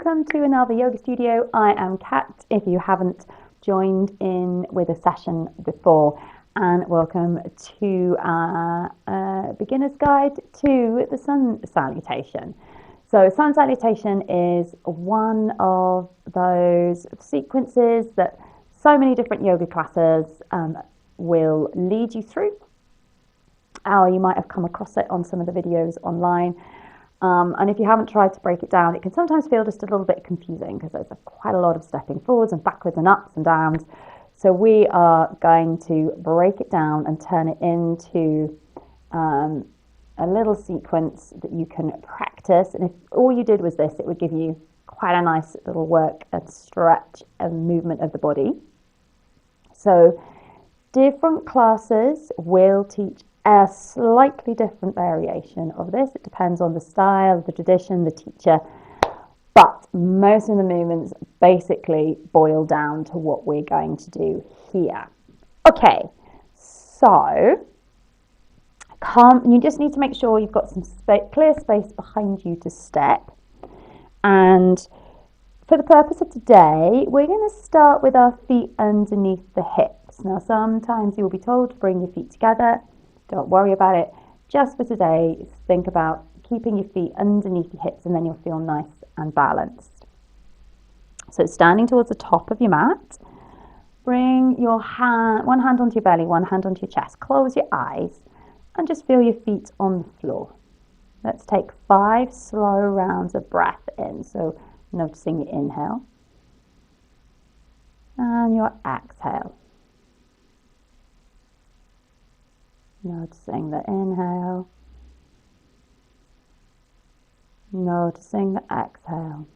welcome to another yoga studio. I am Kat, if you haven't joined in with a session before, and welcome to our beginner's guide to the Sun Salutation. So Sun Salutation is one of those sequences that so many different yoga classes will lead you through. You might have come across it on some of the videos online. And if you haven't tried to break it down, it can sometimes feel just a little bit confusing because there's quite a lot of stepping forwards and backwards and ups and downs. So we are going to break it down and turn it into a little sequence that you can practice. And if all you did was this, it would give you quite a nice little work and stretch and movement of the body. So different classes will teach a slightly different variation of this. It depends on the style, the tradition, the teacher, but most of the movements basically boil down to what we're going to do here. Okay, so you just need to make sure you've got some clear space behind you to step. And for the purpose of today, we're going to start with our feet underneath the hips. Now, sometimes you'll be told to bring your feet together. Don't worry about it. Just for today, think about keeping your feet underneath your hips and then you'll feel nice and balanced. So standing towards the top of your mat, bring your one hand onto your belly, one hand onto your chest. Close your eyes and just feel your feet on the floor. Let's take 5 slow rounds of breath in. So noticing your inhale and your exhale. Noticing the inhale, noticing the exhale.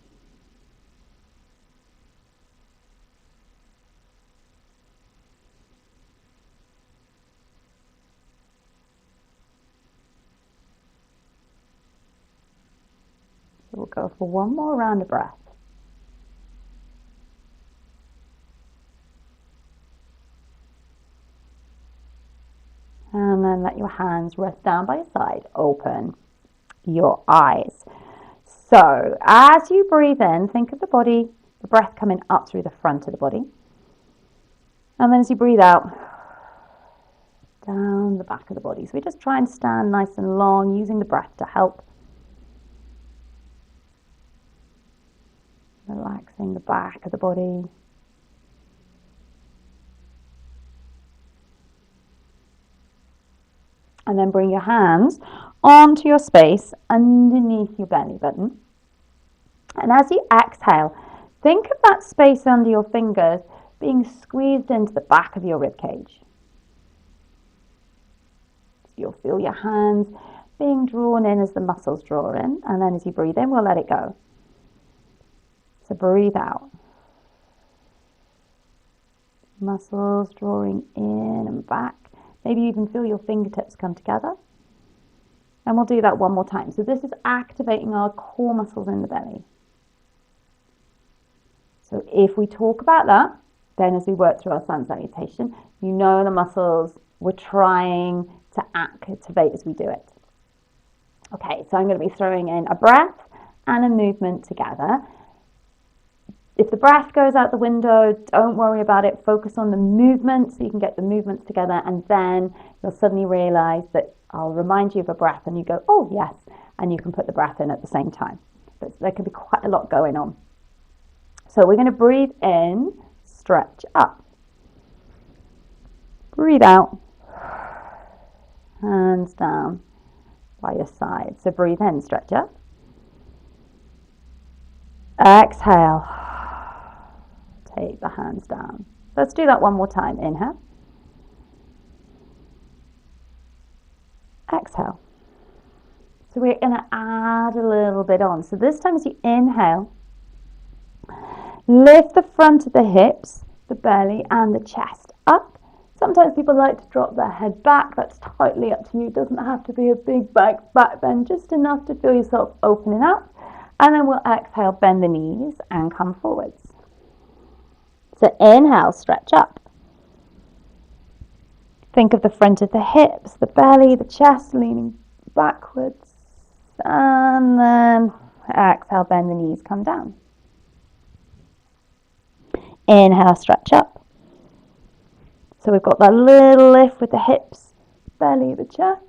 So we'll go for one more round of breath. And then let your hands rest down by your side. Open your eyes. So as you breathe in, think of the body, the breath coming up through the front of the body. And then as you breathe out, down the back of the body. So we just try and stand nice and long, using the breath to help. Relaxing the back of the body. And then bring your hands onto your space underneath your belly button. And as you exhale, think of that space under your fingers being squeezed into the back of your rib cage. So you'll feel your hands being drawn in as the muscles draw in. And then as you breathe in, we'll let it go. So breathe out. Muscles drawing in and back. Maybe you even feel your fingertips come together. And we'll do that one more time. So this is activating our core muscles in the belly. So if we talk about that, then as we work through our Sun Salutation, you know the muscles we're trying to activate as we do it. Okay, so I'm going to be throwing in a breath and a movement together. If the breath goes out the window, don't worry about it. Focus on the movement so you can get the movements together, and then you'll suddenly realize that I'll remind you of a breath and you go, oh yes, and you can put the breath in at the same time. But there can be quite a lot going on. So we're going to breathe in, stretch up. Breathe out, hands down by your side. So breathe in, stretch up. Exhale. Take the hands down. Let's do that one more time. Inhale. Exhale. So we're going to add a little bit on. So this time as you inhale, lift the front of the hips, the belly and the chest up. Sometimes people like to drop their head back. That's totally up to you. It doesn't have to be a big back bend, just enough to feel yourself opening up. And then we'll exhale, bend the knees and come forwards. So inhale, stretch up. Think of the front of the hips, the belly, the chest leaning backwards. And then exhale, bend the knees, come down. Inhale, stretch up. So we've got that little lift with the hips, belly, the chest.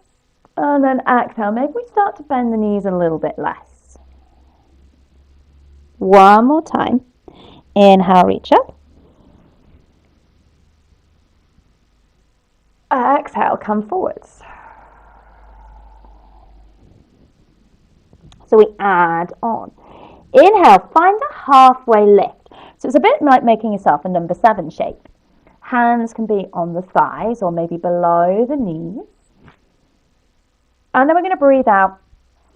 And then exhale, maybe we start to bend the knees a little bit less. One more time. Inhale, reach up. Exhale, come forwards. So we add on. Inhale, find the halfway lift. So it's a bit like making yourself a number 7 shape. Hands can be on the thighs or maybe below the knees. And then we're going to breathe out,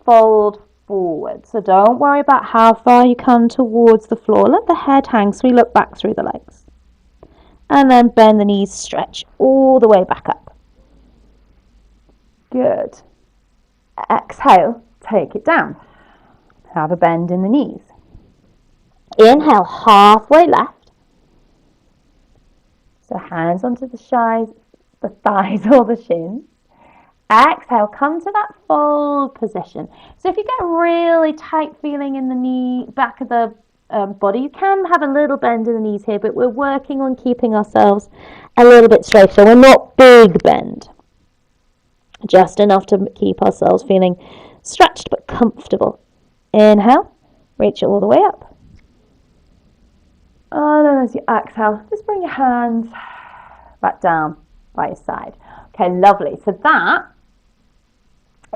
fold forward. So don't worry about how far you come towards the floor. Let the head hang so we look back through the legs. And then bend the knees, stretch all the way back up. Good. Exhale, take it down. Have a bend in the knees. Inhale, halfway left. So hands onto the thighs or the shins. Exhale, come to that fold position. So if you get a really tight feeling in the knee, back of the body, you can have a little bend in the knees here, but we're working on keeping ourselves a little bit straight. So we're not big bend, just enough to keep ourselves feeling stretched but comfortable. Inhale, reach it all the way up. And then as you exhale, just bring your hands back down by your side. Okay, lovely. So that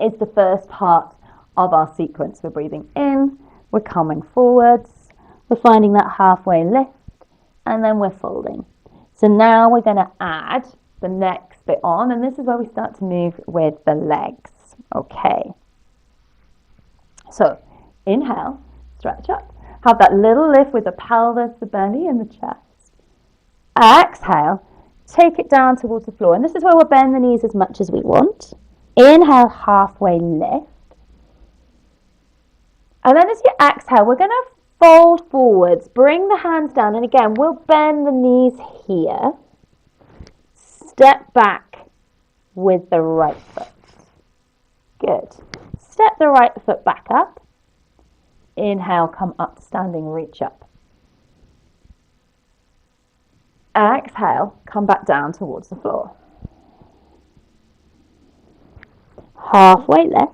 is the first part of our sequence. We're breathing in, we're coming forwards, we're finding that halfway lift, and then we're folding. So now we're going to add the next bit on, and this is where we start to move with the legs. Okay. So inhale, stretch up. Have that little lift with the pelvis, the belly, and the chest. Exhale, take it down towards the floor. And this is where we'll bend the knees as much as we want. Inhale, halfway lift. And then as you exhale, we're going to fold forwards. Bring the hands down. And again, we'll bend the knees here. Step back with the right foot. Good. Step the right foot back up. Inhale, come up, standing, reach up. Exhale, come back down towards the floor. Halfway lift.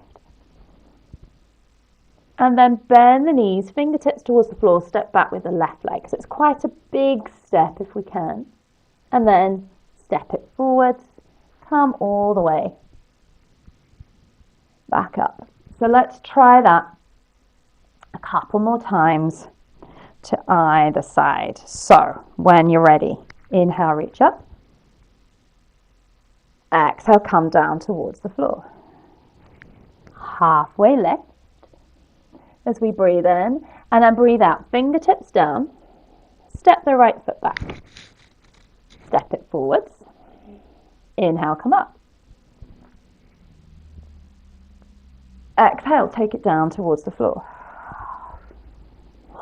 And then bend the knees, fingertips towards the floor, step back with the left leg. So it's quite a big step if we can. And then step it forwards, come all the way back up. So let's try that a couple more times to either side. So when you're ready, inhale, reach up. Exhale, come down towards the floor. Halfway lift as we breathe in, and then breathe out, fingertips down, step the right foot back, step it forwards, inhale, come up. Exhale, take it down towards the floor.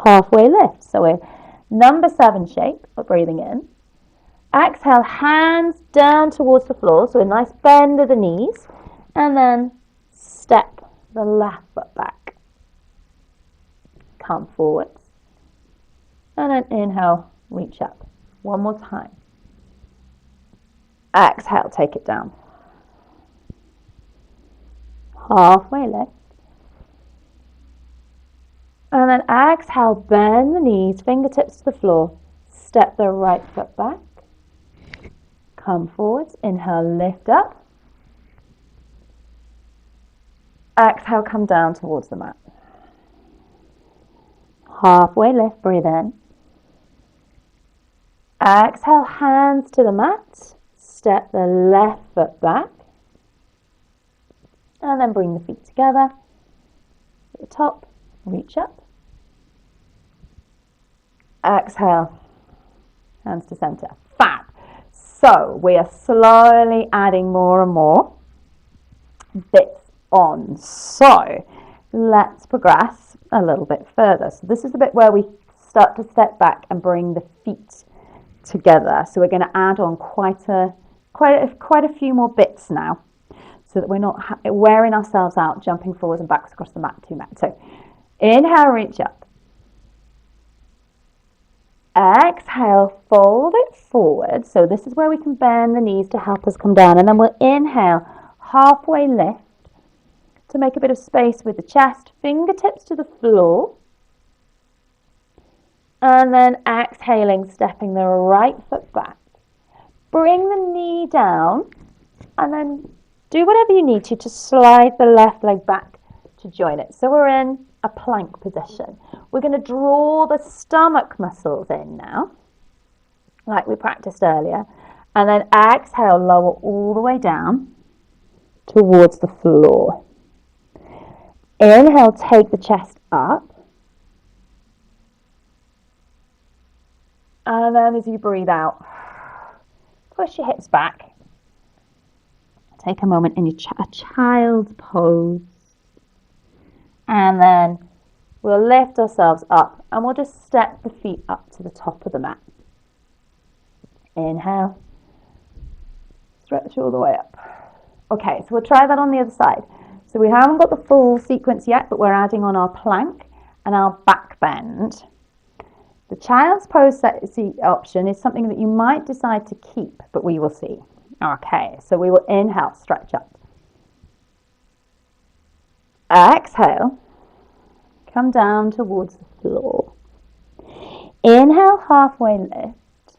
Halfway lift. So we're number 7 shape, we're breathing in. Exhale, hands down towards the floor, so a nice bend of the knees, and then step the left foot back. Come forwards, and then inhale, reach up. One more time. Exhale, take it down. Halfway lift. And then exhale, bend the knees, fingertips to the floor. Step the right foot back. Come forwards. Inhale, lift up. Exhale, come down towards the mat. Halfway lift, breathe in. Exhale, hands to the mat. Step the left foot back. And then bring the feet together. At the top. Reach up. Exhale. Hands to center. Fab. So we are slowly adding more and more bits on. So let's progress a little bit further. So this is the bit where we start to step back and bring the feet together. So we're going to add on quite a few more bits now, so that we're not wearing ourselves out, jumping forwards and backwards across the mat too much. So inhale, reach up. Exhale, fold it forward. So this is where we can bend the knees to help us come down. And then we'll inhale, halfway lift to make a bit of space with the chest, fingertips to the floor. And then exhaling, stepping the right foot back. Bring the knee down and then do whatever you need to slide the left leg back to join it. So we're in a plank position. We're going to draw the stomach muscles in now, like we practiced earlier. And then exhale, lower all the way down towards the floor. Inhale, take the chest up. And then as you breathe out, push your hips back. Take a moment in your child's pose. And then we'll lift ourselves up and we'll just step the feet up to the top of the mat. Inhale. Stretch all the way up. Okay, so we'll try that on the other side. So we haven't got the full sequence yet, but we're adding on our plank and our back bend. The child's pose option is something that you might decide to keep, but we will see. Okay, so we will inhale, stretch up. Exhale, come down towards the floor. Inhale, halfway lift.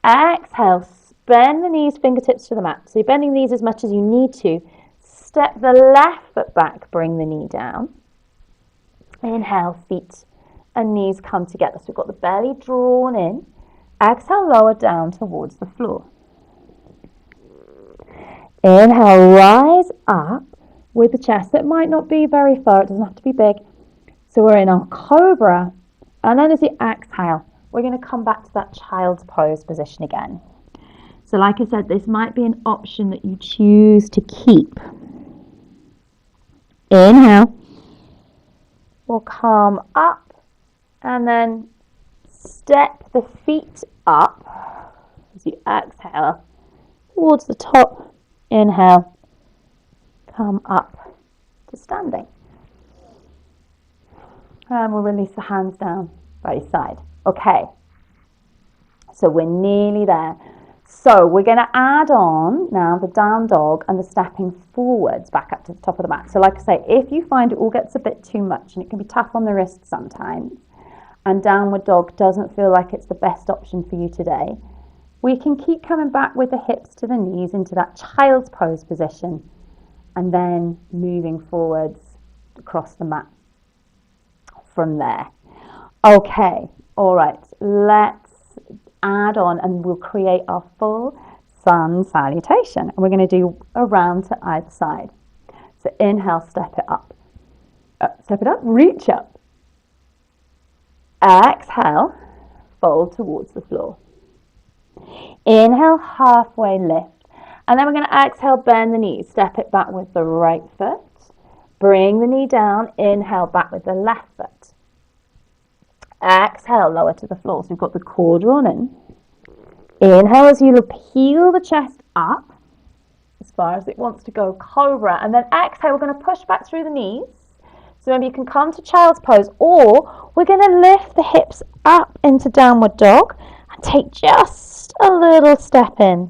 Exhale, bend the knees, fingertips to the mat. So you're bending these as much as you need to. Step the left foot back, bring the knee down. Inhale, feet and knees come together. So we've got the belly drawn in. Exhale, lower down towards the floor. Inhale, rise up with the chest. It might not be very far. It doesn't have to be big. So we're in our cobra. And then as you exhale, we're going to come back to that child's pose position again. So like I said, this might be an option that you choose to keep. Inhale. We'll come up. And then step the feet up as you exhale towards the top. Inhale, come up to standing. And we'll release the hands down by your side. Okay, so we're nearly there. So we're going to add on now the down dog and the stepping forwards back up to the top of the mat. So like I say, if you find it all gets a bit too much and it can be tough on the wrists sometimes, and downward dog doesn't feel like it's the best option for you today, we can keep coming back with the hips to the knees into that child's pose position and then moving forwards across the mat from there. Okay, all right, let's add on and we'll create our full sun salutation. And we're going to do a round to either side. So inhale, step it up. Reach up. Exhale, fold towards the floor. Inhale, halfway lift. And then we're going to exhale, bend the knees. Step it back with the right foot. Bring the knee down. Inhale, back with the left foot. Exhale, lower to the floor. So we've got the core drawn in. Inhale as you peel the chest up as far as it wants to go, cobra. And then exhale, we're going to push back through the knees. So maybe you can come to child's pose, or we're going to lift the hips up into downward dog and take just a little step in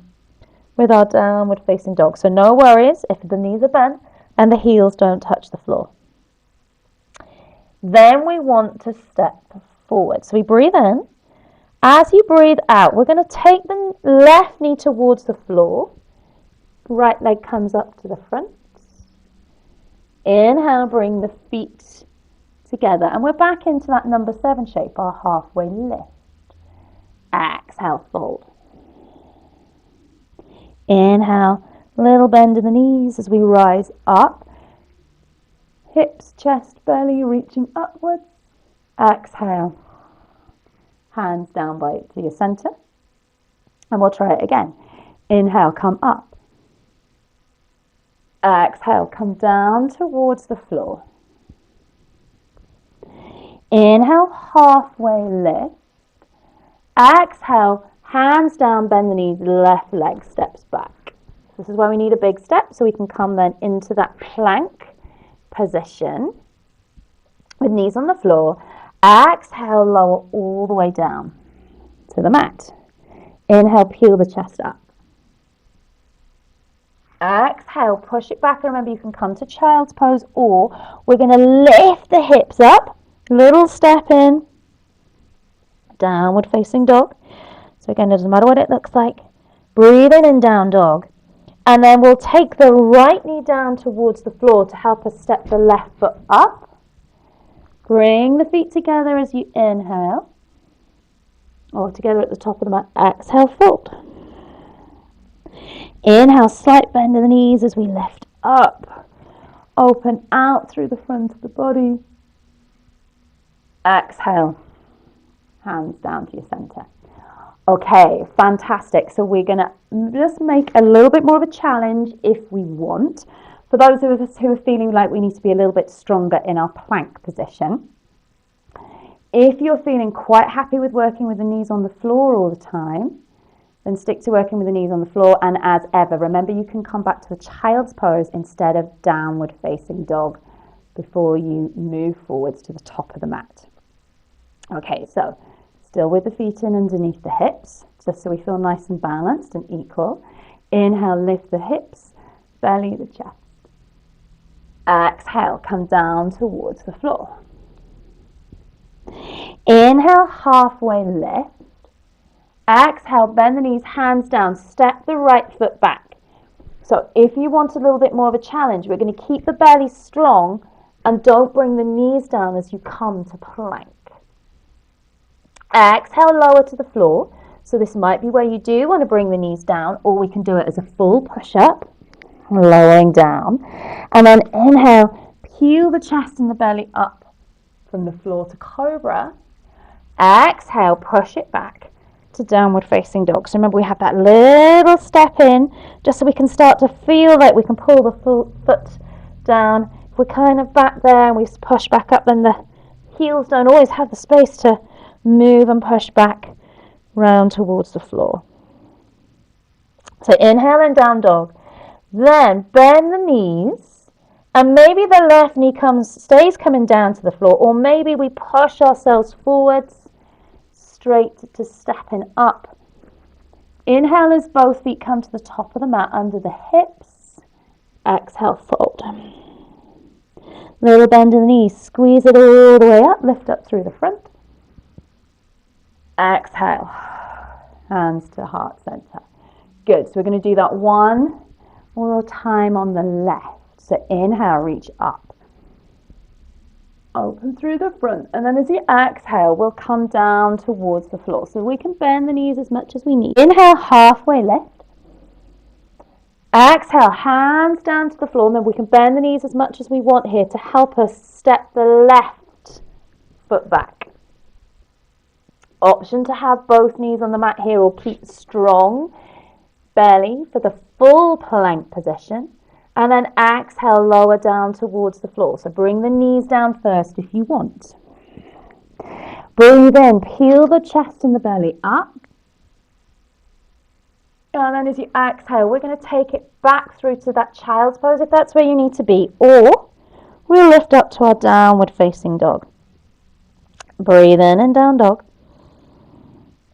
with our downward facing dog. So no worries if the knees are bent and the heels don't touch the floor. Then we want to step forward. So we breathe in. As you breathe out, we're going to take the left knee towards the floor. Right leg comes up to the front. Inhale, bring the feet together. And we're back into that number 7 shape, our halfway lift. Exhale, fold. Inhale, little bend in the knees as we rise up. Hips, chest, belly reaching upwards. Exhale. Hands down to your center. And we'll try it again. Inhale, come up. Exhale, come down towards the floor. Inhale, halfway lift. Exhale, hands down, bend the knees, left leg steps back. This is where we need a big step, so we can come then into that plank position with knees on the floor. Exhale, lower all the way down. to the mat. Inhale, peel the chest up. Exhale, push it back. And remember, you can come to child's pose, or we're going to lift the hips up. Little step in. Downward facing dog. So again, it doesn't matter what it looks like. Breathing in down dog. And then we'll take the right knee down towards the floor to help us step the left foot up. Bring the feet together as you inhale. Or together at the top of the mat. Exhale, fold. Inhale, slight bend in the knees as we lift up. Open out through the front of the body. Exhale. Hands down to your center. Okay, fantastic. So we're going to just make a little bit more of a challenge if we want. For those of us who are feeling like we need to be a little bit stronger in our plank position. If you're feeling quite happy with working with the knees on the floor all the time, then stick to working with the knees on the floor. And as ever, remember you can come back to a child's pose instead of downward facing dog before you move forwards to the top of the mat. Okay, so still with the feet in underneath the hips, just so we feel nice and balanced and equal. Inhale, lift the hips, belly the chest. Exhale, come down towards the floor. Inhale, halfway lift. Exhale, bend the knees, hands down, step the right foot back. So if you want a little bit more of a challenge, we're going to keep the belly strong and don't bring the knees down as you come to plank. Exhale, lower to the floor. So this might be where you do want to bring the knees down, or we can do it as a full push-up, lowering down. And then inhale, peel the chest and the belly up from the floor to cobra. Exhale, push it back to downward facing dog. So remember, we have that little step in, just so we can start to feel like we can pull the foot down. If we're kind of back there and we push back up, then the heels don't always have the space to move and push back round towards the floor. So inhale and down dog. Then bend the knees, and maybe the left knee stays coming down to the floor, or maybe we push ourselves forwards straight to stepping up. Inhale as both feet come to the top of the mat under the hips. Exhale, fold. Little bend in the knees, squeeze it all the way up, lift up through the front. Exhale, hands to heart center. Good, so we're going to do that one more time on the left. So inhale, reach up. Open through the front, and then as you exhale, we'll come down towards the floor. So we can bend the knees as much as we need. Inhale, halfway lift. Exhale, hands down to the floor, and then we can bend the knees as much as we want here to help us step the left foot back. Option to have both knees on the mat here, or keep strong belly for the full plank position. And then exhale, lower down towards the floor. So bring the knees down first if you want. Breathe in, peel the chest and the belly up. And then as you exhale, we're going to take it back through to that child's pose if that's where you need to be. Or we'll lift up to our downward facing dog. Breathe in and down dog.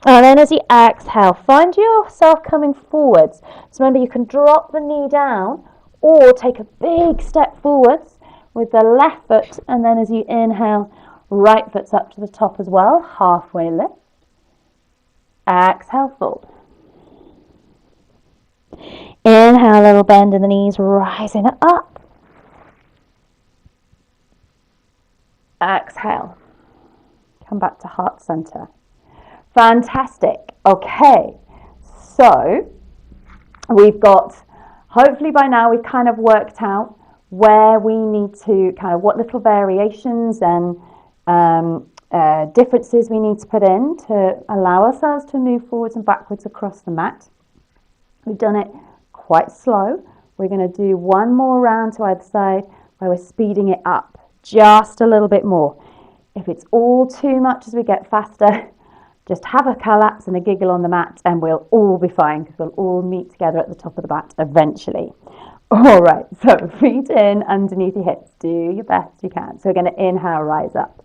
And then as you exhale, find yourself coming forwards. So remember, you can drop the knee down or take a big step forwards with the left foot. And then as you inhale, right foot's up to the top as well. Halfway lift. Exhale, fold. Inhale, a little bend in the knees, rising up. Exhale. Come back to heart center. Fantastic. Okay, so we've got, hopefully by now we've kind of worked out where we need to, kind of what little variations and differences we need to put in to allow ourselves to move forwards and backwards across the mat. We've done it quite slow. We're going to do one more round to either side where we're speeding it up just a little bit more. If it's all too much as we get faster, just have a collapse and a giggle on the mat and we'll all be fine, because we'll all meet together at the top of the mat eventually. All right, so feet in underneath your hips. Do your best you can. So we're going to inhale, rise up.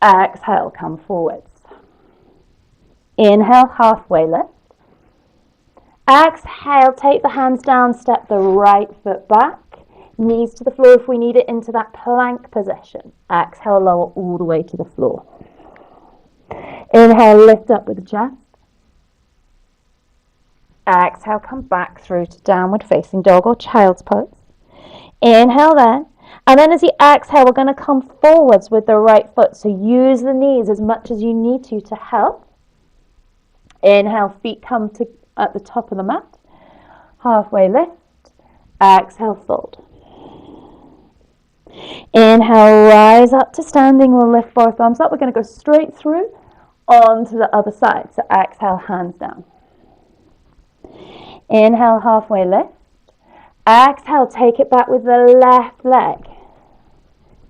Exhale, come forwards. Inhale, halfway lift. Exhale, take the hands down, step the right foot back. Knees to the floor if we need it, into that plank position. Exhale, lower all the way to the floor. Inhale, lift up with the chest. Exhale, come back through to downward facing dog or child's pose. Inhale there. And then as you exhale, we're going to come forwards with the right foot. So use the knees as much as you need to help. Inhale, feet come to at the top of the mat. Halfway lift. Exhale, fold. Inhale, rise up to standing. We'll lift both arms up. We're going to go straight through onto the other side. So exhale, hands down. Inhale, halfway lift. Exhale, take it back with the left leg.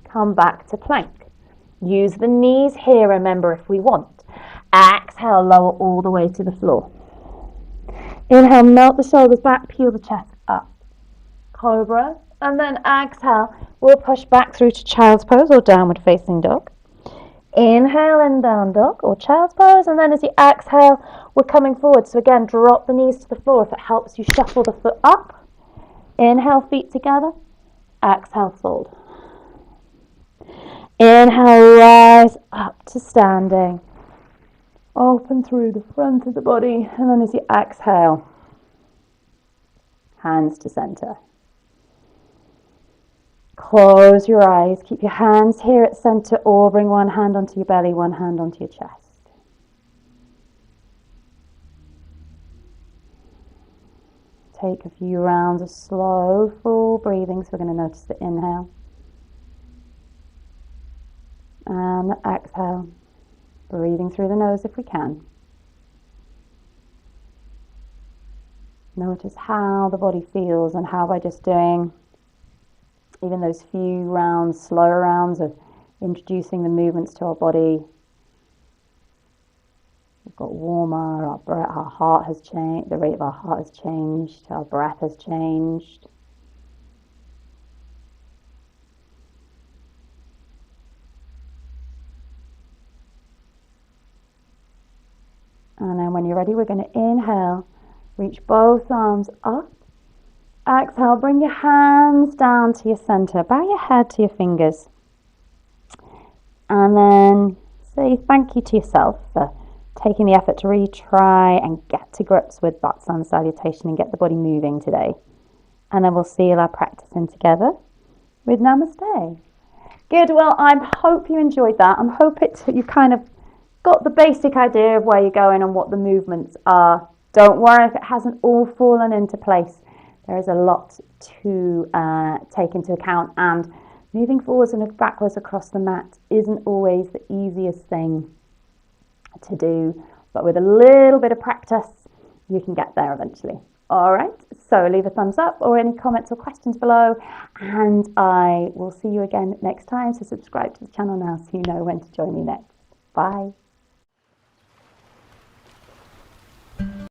Come back to plank. Use the knees here, remember, if we want. Exhale, lower all the way to the floor. Inhale, melt the shoulders back, peel the chest up. Cobra. And then exhale, we'll push back through to child's pose or downward facing dog. Inhale in down dog or child's pose. And then as you exhale, we're coming forward. So again, drop the knees to the floor. If it helps you, shuffle the foot up. Inhale, feet together. Exhale, fold. Inhale, rise up to standing. Open through the front of the body. And then as you exhale, hands to center. Close your eyes. Keep your hands here at center or bring one hand onto your belly, one hand onto your chest. Take a few rounds of slow, full breathing. So we're going to notice the inhale and the exhale. Breathing through the nose if we can. Notice how the body feels and how by just doing even those few rounds, slower rounds of introducing the movements to our body. We've got warmer, our heart has changed, the rate of our heart has changed, our breath has changed. And then when you're ready, we're going to inhale, reach both arms up. Exhale, bring your hands down to your center. Bow your head to your fingers. And then say thank you to yourself for taking the effort to really try and get to grips with that Sun Salutation and get the body moving today. And then we'll seal our practice in together with Namaste. Good, well, I hope you enjoyed that. I hope you kind of got the basic idea of where you're going and what the movements are. Don't worry if it hasn't all fallen into place. There is a lot to take into account, and moving forwards and backwards across the mat isn't always the easiest thing to do, but with a little bit of practice, you can get there eventually. All right, so leave a thumbs up or any comments or questions below, and I will see you again next time. So subscribe to the channel now so you know when to join me next. Bye.